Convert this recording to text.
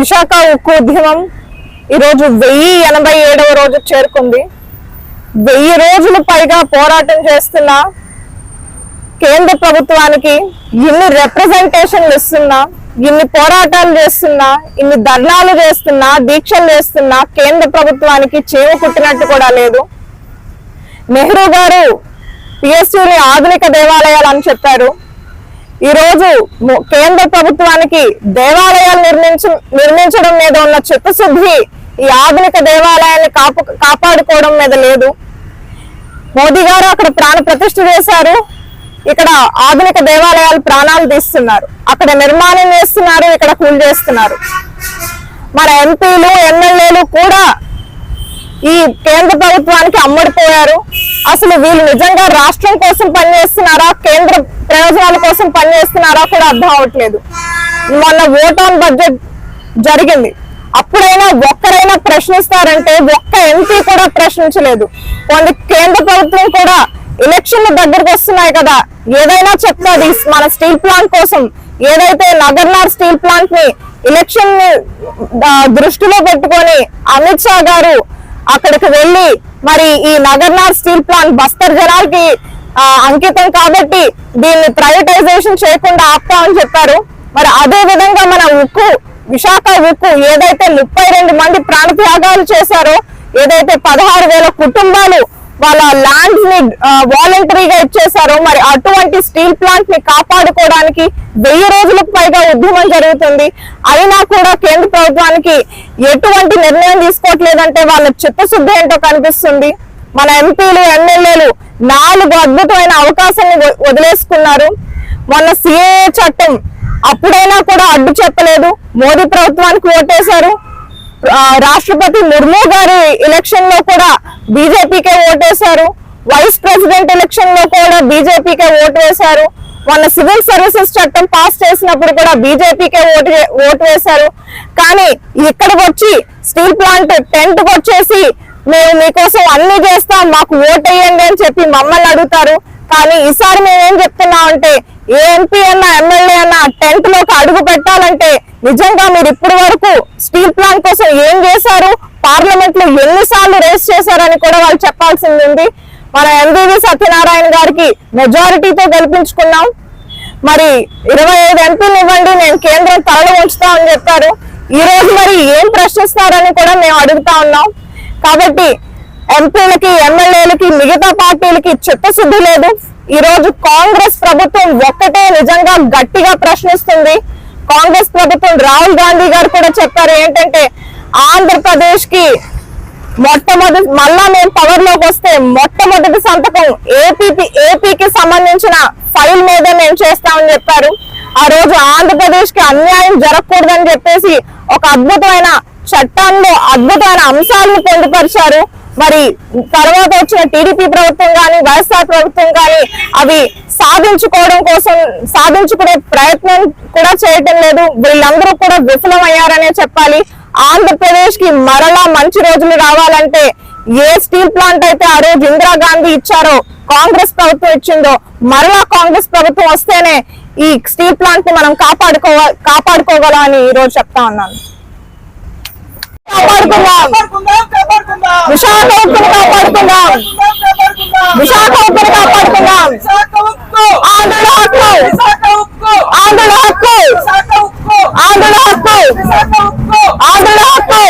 విశాఖ ఉక్కు ఉద్యమం ఈరోజు 1087వ రోజు చేరుకుంది. 1000 రోజులు పైగా పోరాటం చేస్తున్నా కేంద్ర ప్రభుత్వానికి ఇన్ని రిప్రజెంటేషన్లు ఇస్తున్నా, ఇన్ని పోరాటాలు చేస్తున్నా, ఇన్ని ధర్నాలు చేస్తున్నా, దీక్షలు చేస్తున్నా కేంద్ర ప్రభుత్వానికి చేవు కుట్టినట్టు కూడా లేదు. నెహ్రూ గారు పిఎస్యుని ఆధునిక దేవాలయాలు అని చెప్పారు. ఈరోజు కేంద్ర ప్రభుత్వానికి దేవాలయాలు నిర్మించడం మీద ఉన్న చిత్తశుద్ధి ఈ ఆధునిక దేవాలయాన్ని కాపాడుకోవడం మీద లేదు. మోదీ గారు అక్కడ ప్రాణ ప్రతిష్ఠ చేశారు, ఇక్కడ ఆధునిక దేవాలయాలు ప్రాణాలు తీస్తున్నారు. అక్కడ నిర్మాణం చేస్తున్నారు, ఇక్కడ కూల్ చేస్తున్నారు. మన ఎంపీలు ఎమ్మెల్యేలు కూడా ఈ కేంద్ర ప్రభుత్వానికి అమ్ముడిపోయారు. అసలు వీళ్ళు నిజంగా రాష్ట్రం కోసం పనిచేస్తున్నారా, కేంద్ర ప్రయోజనాల కోసం పనిచేస్తున్నారా కూడా అర్థం అవట్లేదు. మొన్న ఓట్ ఆన్ బడ్జెట్ జరిగింది, అప్పుడైనా ఒక్కరైనా ప్రశ్నిస్తారంటే ఒక్క ఎంపీ కూడా ప్రశ్నించలేదు. కొన్ని కేంద్ర ప్రభుత్వం కూడా ఎలక్షన్లు దగ్గరకు వస్తున్నాయి కదా, ఏదైనా చెప్తాది. మన స్టీల్ ప్లాంట్ కోసం ఏదైతే నగర్నార్ స్టీల్ ప్లాంట్ ని ఎలక్షన్ దృష్టిలో పెట్టుకొని అమిత్ షా గారు అక్కడికి వెళ్ళి మరి ఈ నగర్నార్ స్టీల్ ప్లాంట్ బస్తర్ జనాలకి అంకితం కాబట్టి దీన్ని ప్రైవేటైజేషన్ చేయకుండా ఆపుతామని చెప్పారు. మరి అదే విధంగా మన ఉక్కు విశాఖ ఉక్కు ఏదైతే 32 మంది ప్రాణత్యాగాలు చేశారో, ఏదైతే 16,000 కుటుంబాలు వాళ్ళ ల్యాండ్స్ ని వాలంటరీగా ఇచ్చేశారో, మరి అటువంటి స్టీల్ ప్లాంట్ ని కాపాడుకోవడానికి 1000 రోజులకు పైగా ఉద్యమం జరుగుతుంది. అయినా కూడా కేంద్ర ప్రభుత్వానికి ఎటువంటి నిర్ణయం తీసుకోవట్లేదంటే వాళ్ళ చిత్తశుద్ధి ఏంటో కనిపిస్తుంది. మన ఎంపీలు ఎమ్మెల్యేలు 4 అద్భుతమైన అవకాశాన్ని వదిలేసుకున్నారు. మొన్న సిఏఏ చట్టం అప్పుడైనా కూడా అడ్డు చెప్పలేదు, మోదీ ప్రభుత్వానికి ఓటేశారు. రాష్ట్రపతి ముర్ము గారి ఎలక్షన్ లో కూడా బీజేపీకే ఓటేశారు. వైస్ ప్రెసిడెంట్ ఎలక్షన్ లో కూడా బీజేపీకే ఓటు వేశారు. మొన్న సివిల్ సర్వీసెస్ చట్టం పాస్ చేసినప్పుడు కూడా బీజేపీకే ఓటు వేశారు. కానీ ఇక్కడికి వచ్చి స్టీల్ ప్లాంట్ టెంట్ వచ్చేసి మేము మీకోసం అన్ని చేస్తాం, మాకు ఓటు వేయండి అని చెప్పి మమ్మల్ని అడుగుతారు. కానీ ఈసారి మేమేం చెప్తున్నాం అంటే, ఏ ఎంపీ అన్నా ఎమ్మెల్యే అన్నా టెంట్ లోకి అడుగు పెట్టాలంటే నిజంగా మీరు ఇప్పటి వరకు స్టీల్ ప్లాంట్ కోసం ఏం చేశారు, పార్లమెంట్ లో ఎన్నిసార్లు రేస్ చేశారని కూడా వాళ్ళు చెప్పాల్సింది ఉంది. మన ఎంవివి సత్యనారాయణ గారికి మెజారిటీతో గెలిపించుకున్నాం. మరి 25 ఎంపీలు ఇవ్వండి, నేను కేంద్రం తరలి ఉంచుతామని చెప్పారు. ఈ రోజు మరి ఏం ప్రశ్నిస్తారని కూడా మేము అడుగుతా ఉన్నాం. కాబట్టి ఎంపీలకి ఎమ్మెల్యేలకి మిగతా పార్టీలకి చిత్తశుద్ధి లేదు. ఈ రోజు కాంగ్రెస్ ప్రభుత్వం ఒక్కటే నిజంగా గట్టిగా ప్రశ్నిస్తుంది. కాంగ్రెస్ ప్రభుత్వం రాహుల్ గాంధీ గారు కూడా చెప్పారు ఏంటంటే, ఆంధ్రప్రదేశ్ కి మళ్ళా మేము పవర్ లోకి వస్తే మొట్టమొదటి సంతకం ఏపీకి సంబంధించిన ఫైల్ మీద మేము చేస్తామని చెప్పారు. ఆ రోజు ఆంధ్రప్రదేశ్ కి అన్యాయం జరగకూడదని చెప్పేసి ఒక అద్భుతమైన చట్టంలో అద్భుతమైన అంశాలను పొందుపరిచారు. మరి తర్వాత వచ్చిన టీడీపీ ప్రభుత్వం కానీ వైఎస్ఆర్ ప్రభుత్వం కానీ అవి సాధించుకునే ప్రయత్నం కూడా చేయటం లేదు. వీళ్ళందరూ కూడా విఫలమయ్యారనే చెప్పాలి. ఆంధ్రప్రదేశ్ కి మరలా మంచి రోజులు రావాలంటే ఏ స్టీల్ ప్లాంట్ అయితే ఆ రోజు ఇందిరాగాంధీ ఇచ్చారో, కాంగ్రెస్ ప్రభుత్వం ఇచ్చిందో, మరలా కాంగ్రెస్ ప్రభుత్వం వస్తేనే ఈ స్టీల్ ప్లాంట్ ని మనం కాపాడుకోగలం అని ఈ రోజు చెప్తా ఉన్నాను. విశాఖ ఉక్కును కాపాడుకుందాం, విశాఖ ఉక్కును కాపాడుకుందాం. ఆంధ్రుల హక్కు, ఆంధ్రుల హక్కు, ఆంధ్రుల హక్కు, ఆంధ్రుల హక్కు.